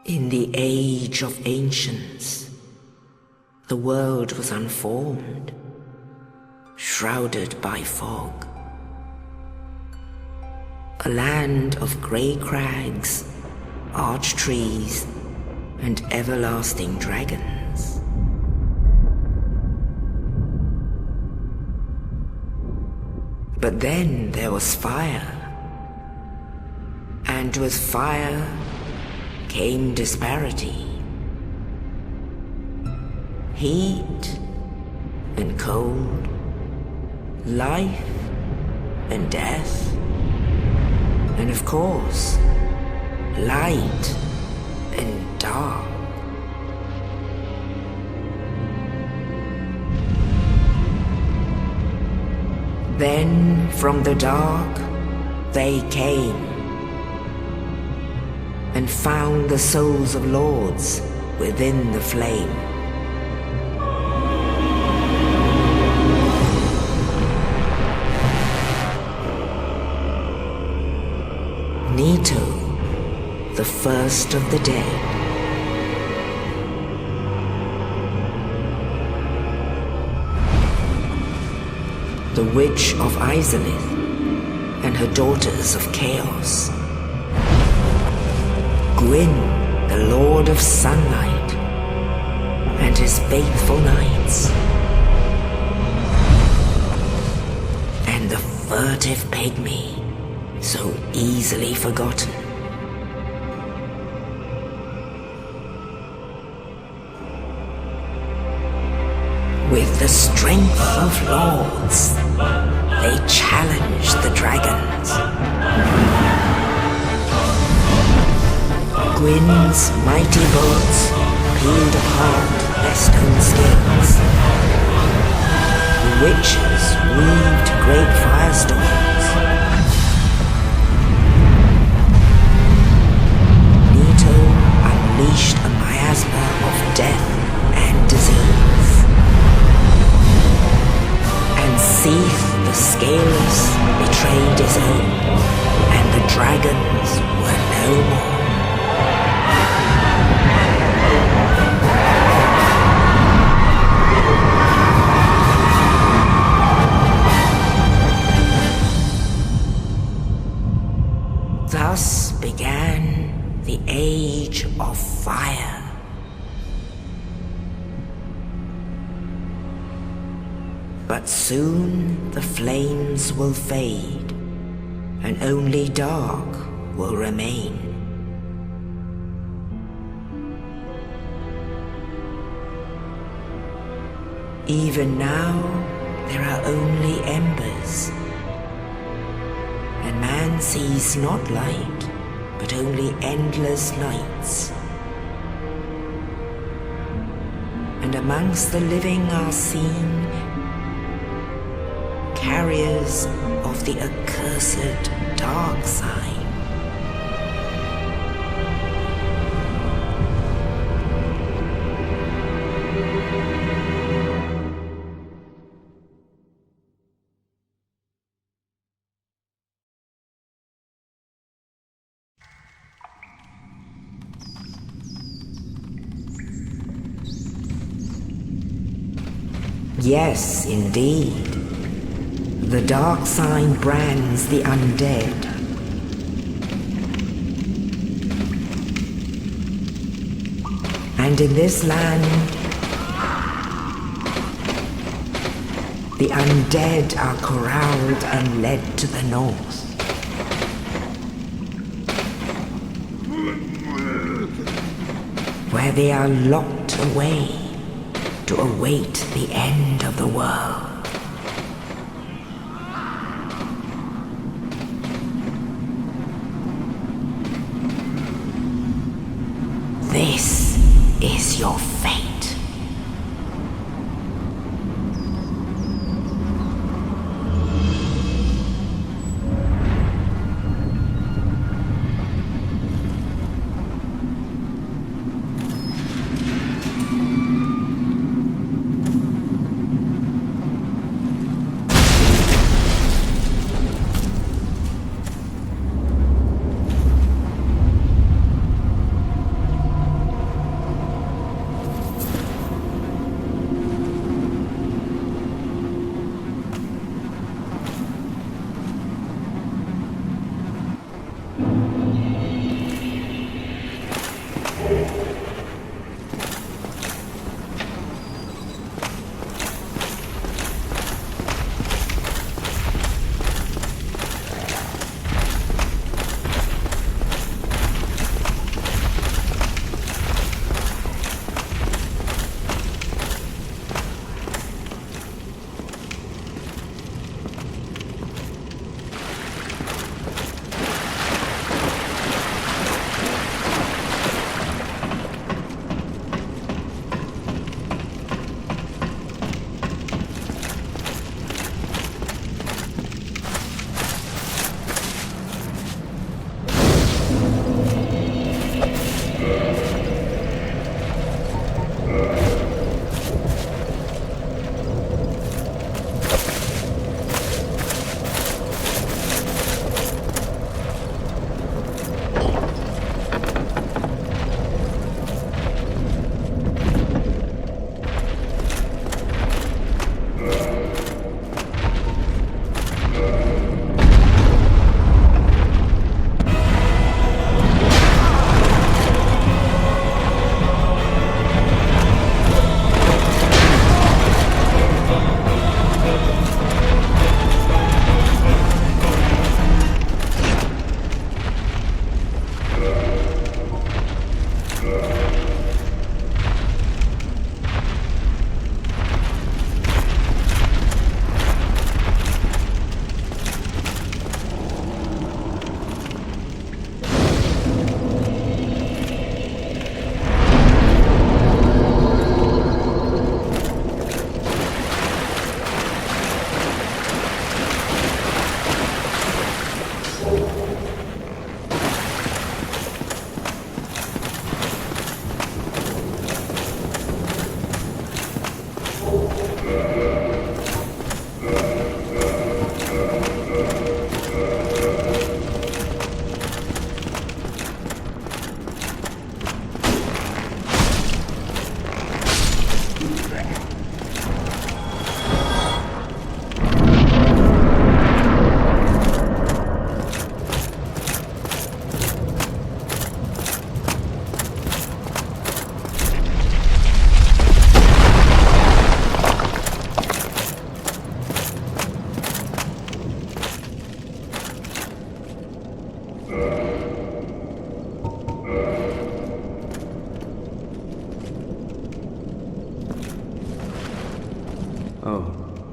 In the age of ancients, the world was unformed, shrouded by fog. A land of grey crags, arch trees, and everlasting dragons. But then there was fire, and with fire came disparity. Heat and cold, life and death, and of course, light and dark. Then from the dark they came and found the souls of lords within the flame. Nettu, the first of the dead. The witch of Izalith and her daughters of chaos. Gwyn, the lord of sunlight and his faithful knights. And the furtive pygmy, so easily forgotten. With the strength of lords, they challenged the dragons. Gwyn's mighty bolts peeled apart their stone skills. The witches weaved great firestorms. Nettu unleashed a miasma of death and disease. And Seath the Scaleless betrayed his own, and the dragons were no more. Thus began the Age of Fire. But soon the flames will fade, and only dark will remain. Even now, there are only embers, and man sees not light, but only endless nights. And amongst the living are seen carriers of the accursed dark side. Yes, indeed. The dark sign brands the undead. And in this land, the undead are corralled and led to the north. Where they are locked away to await the end of the world. This is your fate.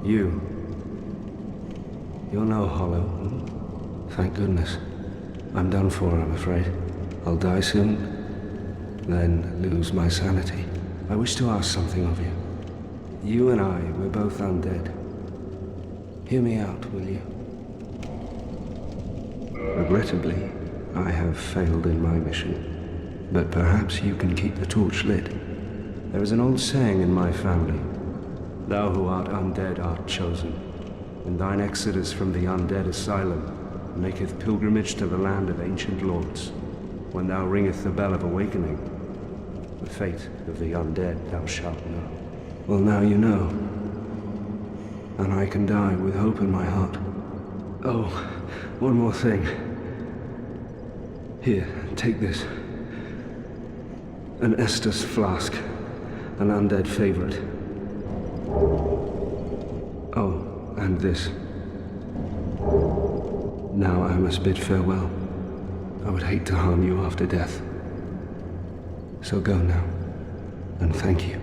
You. You're no hollow. Thank goodness. I'm done for, I'm afraid. I'll die soon, then lose my sanity. I wish to ask something of you. You and I, we're both undead. Hear me out, will you? Regrettably, I have failed in my mission, but perhaps you can keep the torch lit. There is an old saying in my family, "Thou who art undead art chosen, and thine exodus from the undead asylum maketh pilgrimage to the land of ancient lords. When thou ringeth the bell of awakening, the fate of the undead thou shalt know." Well, now you know. and I can die with hope in my heart. Oh, one more thing. Here, take this. An Estus flask, an undead favorite. Oh, and this. Now I must bid farewell. I would hate to harm you after death. So go now, and thank you.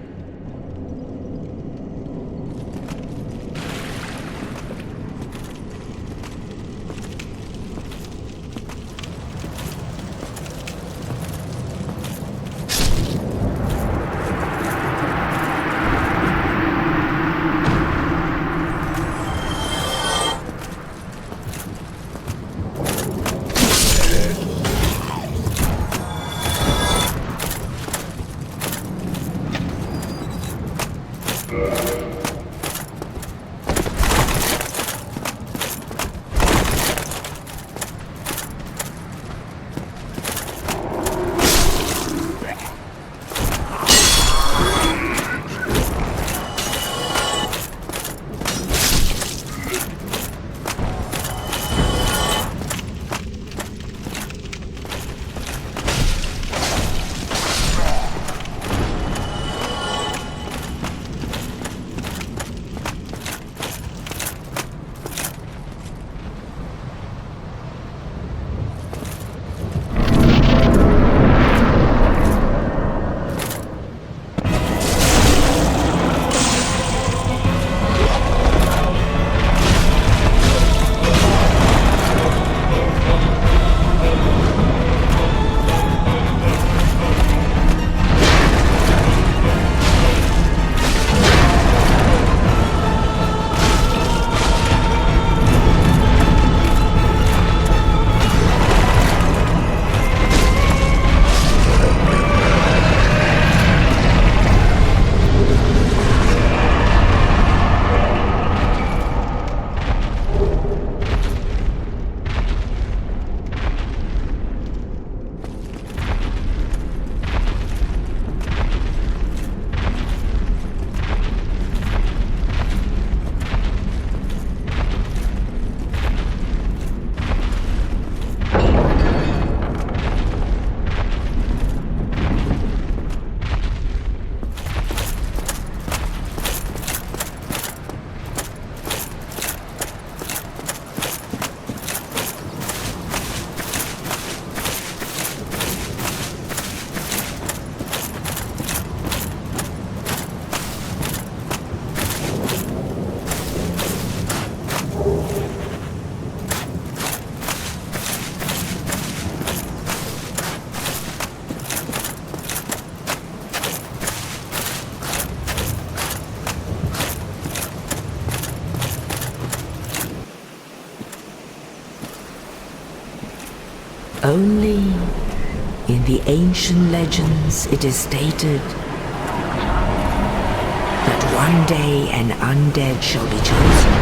Only in the ancient legends it is stated that one day an undead shall be chosen.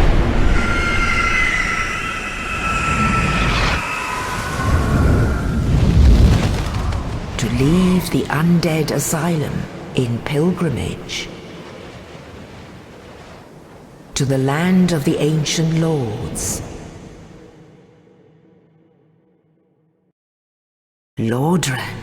To leave the undead asylum in pilgrimage to the land of the ancient lords. Lordran.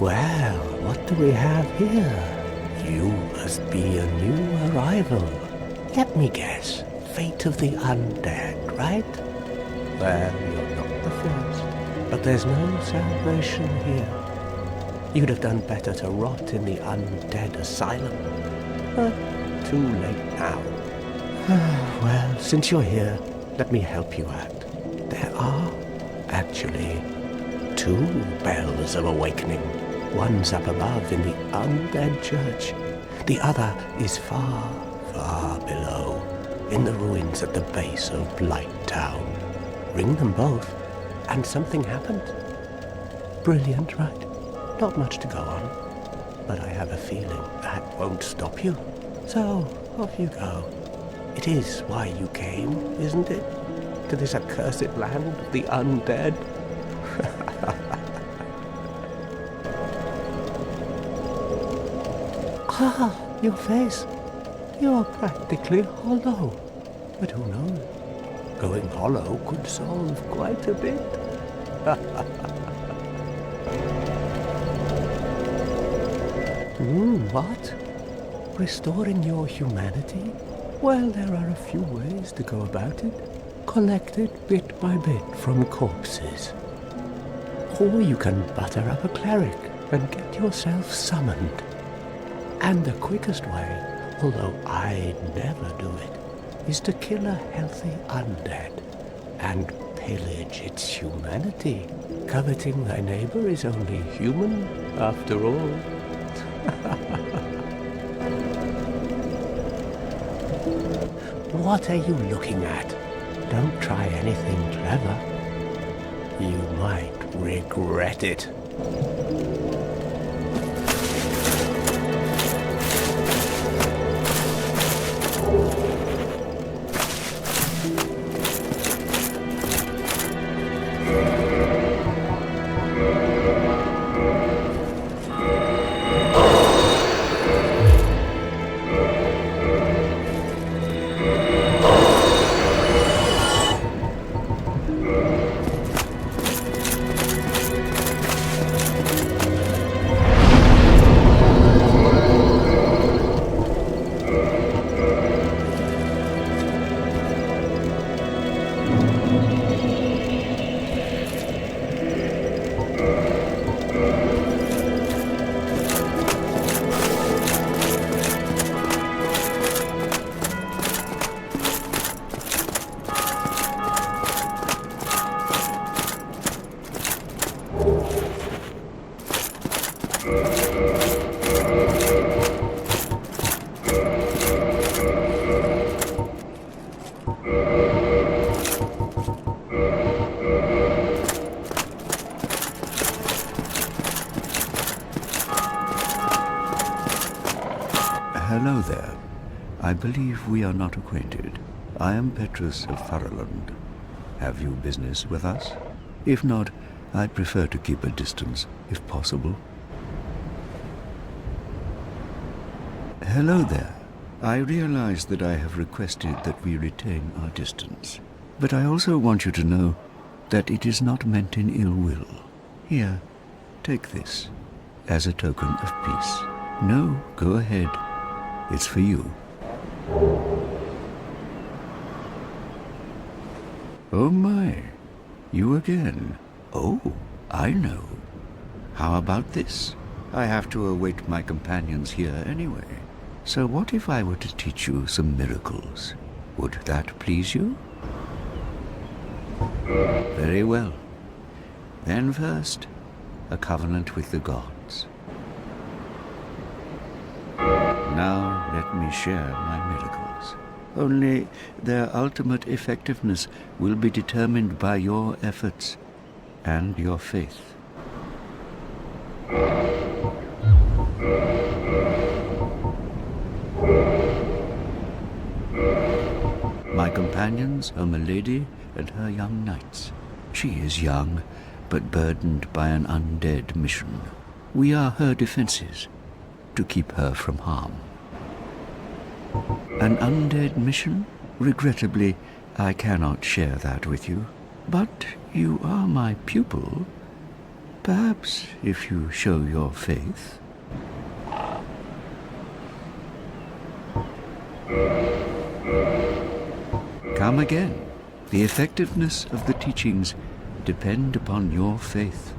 Well, what do we have here? must be a new arrival. Let me guess. Fate of the undead, right? Well, you're not the first. But there's no salvation here. You'd have done better to rot in the undead asylum. But too late now. Well, since you're here, let me help you out. There are, actually, 2 bells of awakening. One's up above in the undead church. The other is far, far below, in the ruins at the base of Blight Town. Ring them both, and something happened. Brilliant, right? Not much to go on, but I have a feeling that won't stop you. So, off you go. It is why you came, isn't it? To this accursed land of the undead? Ah, your face. You're practically hollow. But who knows? Going hollow could solve quite a bit. What? Restoring your humanity? Well, there are a few ways to go about it. Collected bit by bit from corpses. Or you can butter up a cleric and get yourself summoned. And the quickest way, although I'd never do it, is to kill a healthy undead and pillage its humanity. Coveting thy neighbor is only human, after all. What are you looking at? Don't try anything clever. You might regret it. Hello there. I believe we are not acquainted. I am Petrus of Faraland. Have you business with us? If not, I'd prefer to keep a distance, if possible. Hello there. I realize that I have requested that we retain our distance, but I also want you to know that it is not meant in ill will. Here, take this, as a token of peace. No, go ahead. It's for you. Oh my, you again. Oh, I know. How about this? I have to await my companions here anyway. So what if I were to teach you some miracles? Would that please you? Very well. Then first, a covenant with the gods. Now let me share my miracles. Only their ultimate effectiveness will be determined by your efforts and your faith. My companions are Milady and her young knights. She is young, but burdened by an undead mission. We are her defenses, to keep her from harm. An undead mission? Regrettably, I cannot share that with you. But you are my pupil. Perhaps if you show your faith. Come again. The effectiveness of the teachings depend upon your faith.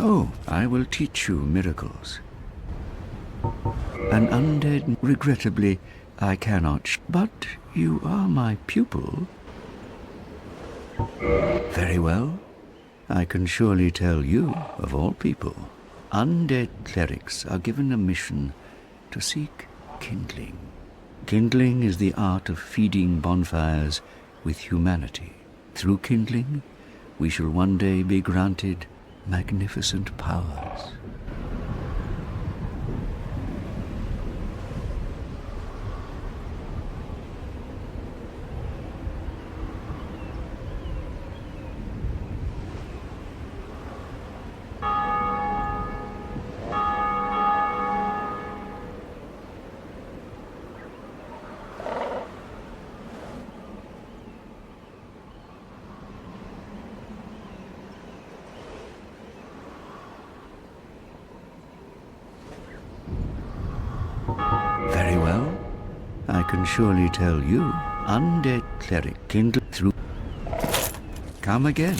Oh, I will teach you miracles. An undead, regrettably, I cannot, but you are my pupil. Very well. I can surely tell you, of all people, undead clerics are given a mission to seek kindling. Kindling is the art of feeding bonfires with humanity. Through kindling, we shall one day be granted magnificent powers. can surely tell you, undead cleric kindled through. Come again.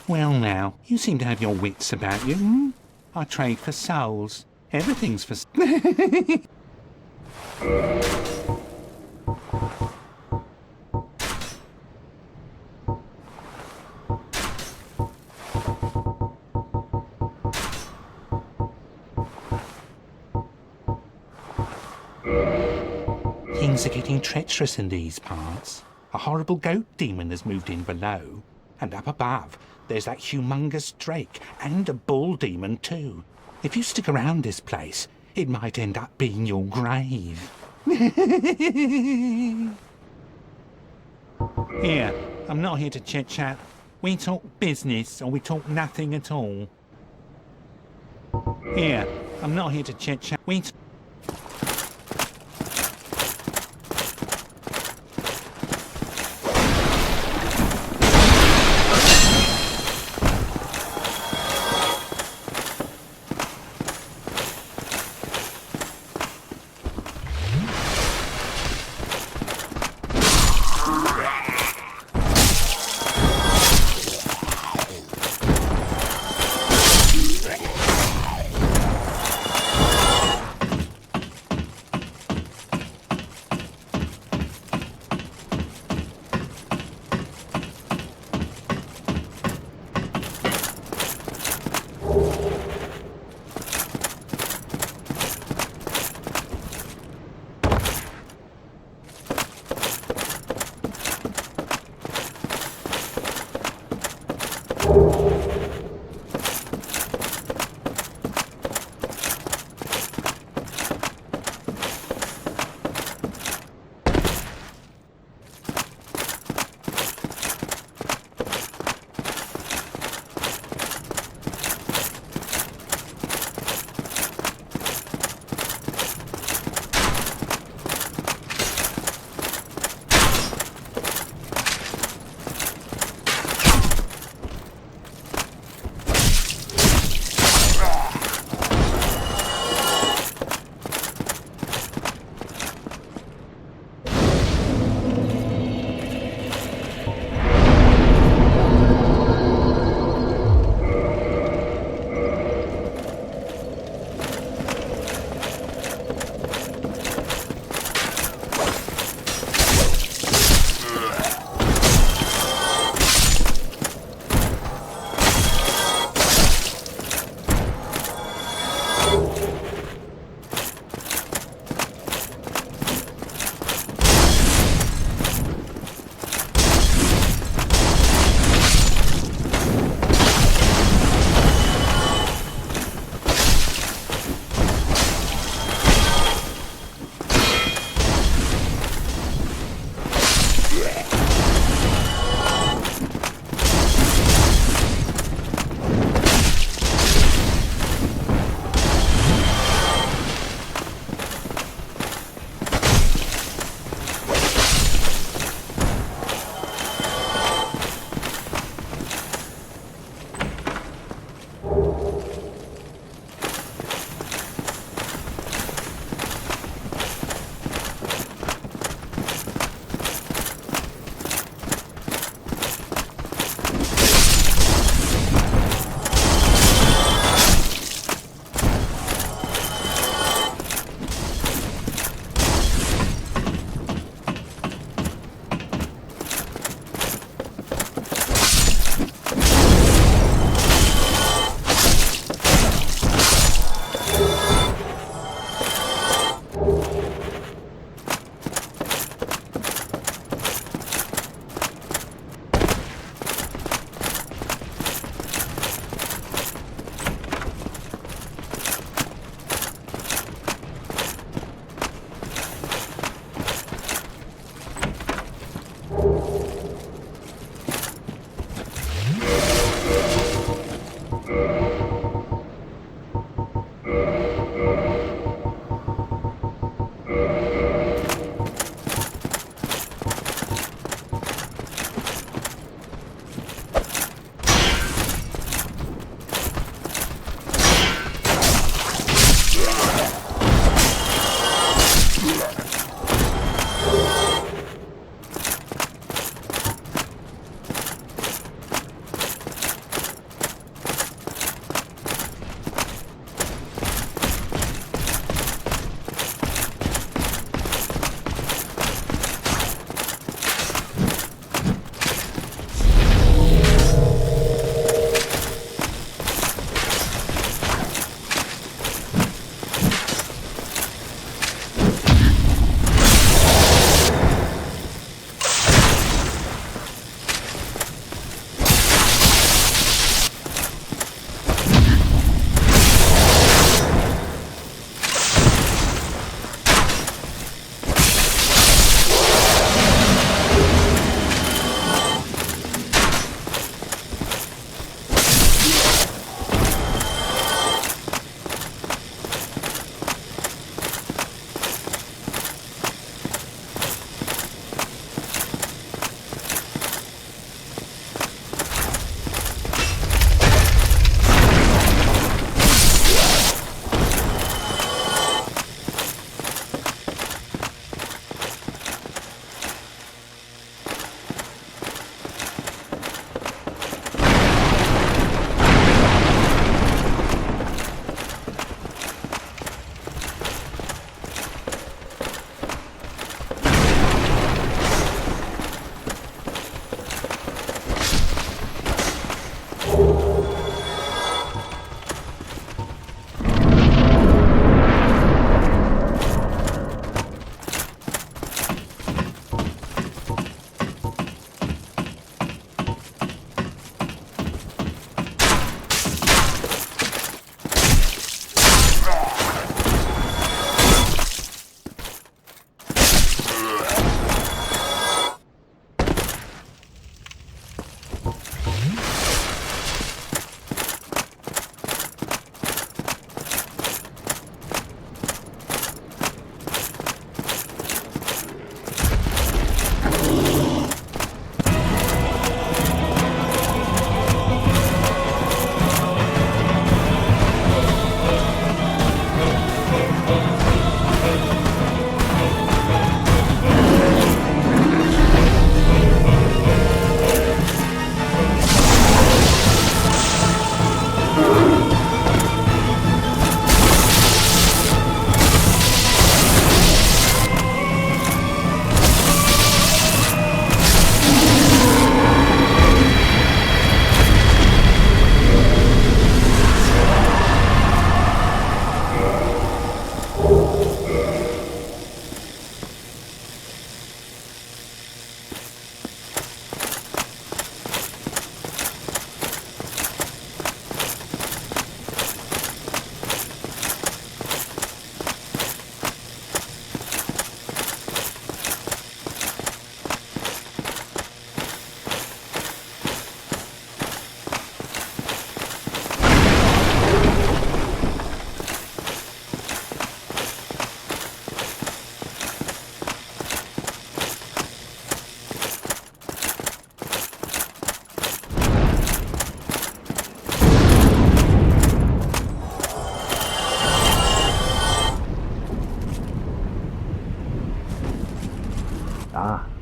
Well now, you seem to have your wits about you, hmm? I trade for souls. Everything's for... Things are getting treacherous in these parts. A horrible goat demon has moved in below. And up above, there's that humongous drake and a bull demon too. If you stick around this place, it might end up being your grave. Here, I'm not here to chit-chat. We talk business or we talk nothing at all. Here, I'm not here to chit-chat.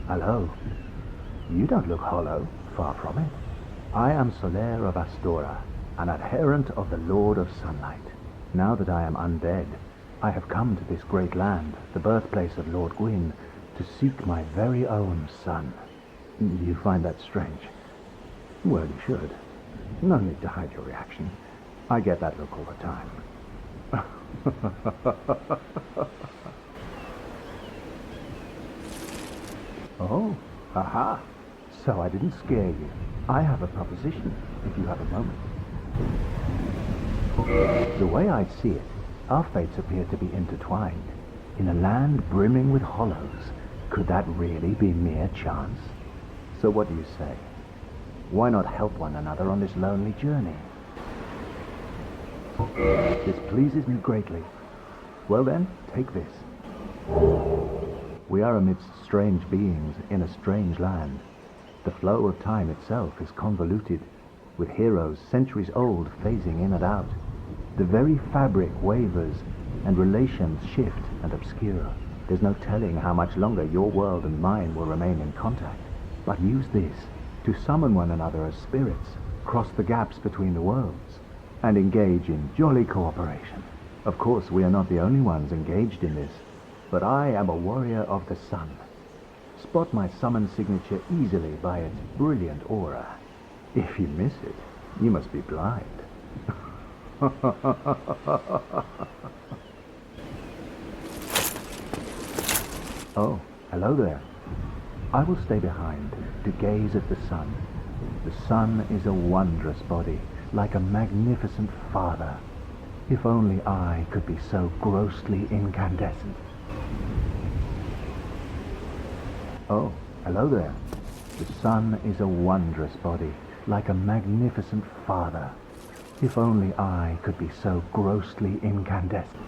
Hello. You don't look hollow, far from it. I am Soler of Astora, an adherent of the Lord of Sunlight. Now that I am undead, I have come to this great land, the birthplace of Lord Gwyn, to seek my very own son. You find that strange? Well, you should. No need to hide your reaction. I get that look all the time. Oh, aha. So I didn't scare you. I have a proposition, if you have a moment. The way I see it, our fates appear to be intertwined. In a land brimming with hollows, could that really be mere chance? So what do you say? Why not help one another on this lonely journey? This pleases me greatly. Well then, take this. We are amidst strange beings in a strange land. The flow of time itself is convoluted, with heroes centuries old phasing in and out. The very fabric wavers, and relations shift and obscure. There's no telling how much longer your world and mine will remain in contact. But use this to summon one another as spirits, cross the gaps between the worlds, and engage in jolly cooperation. Of course, we are not the only ones engaged in this, but I am a warrior of the sun. Spot my summon signature easily by its brilliant aura. If you miss it, you must be blind. Oh, hello there. I will stay behind to gaze at the sun. The sun is a wondrous body, like a magnificent father. If only I could be so grossly incandescent. Oh, hello there. The sun is a wondrous body, like a magnificent father. If only I could be so grossly incandescent.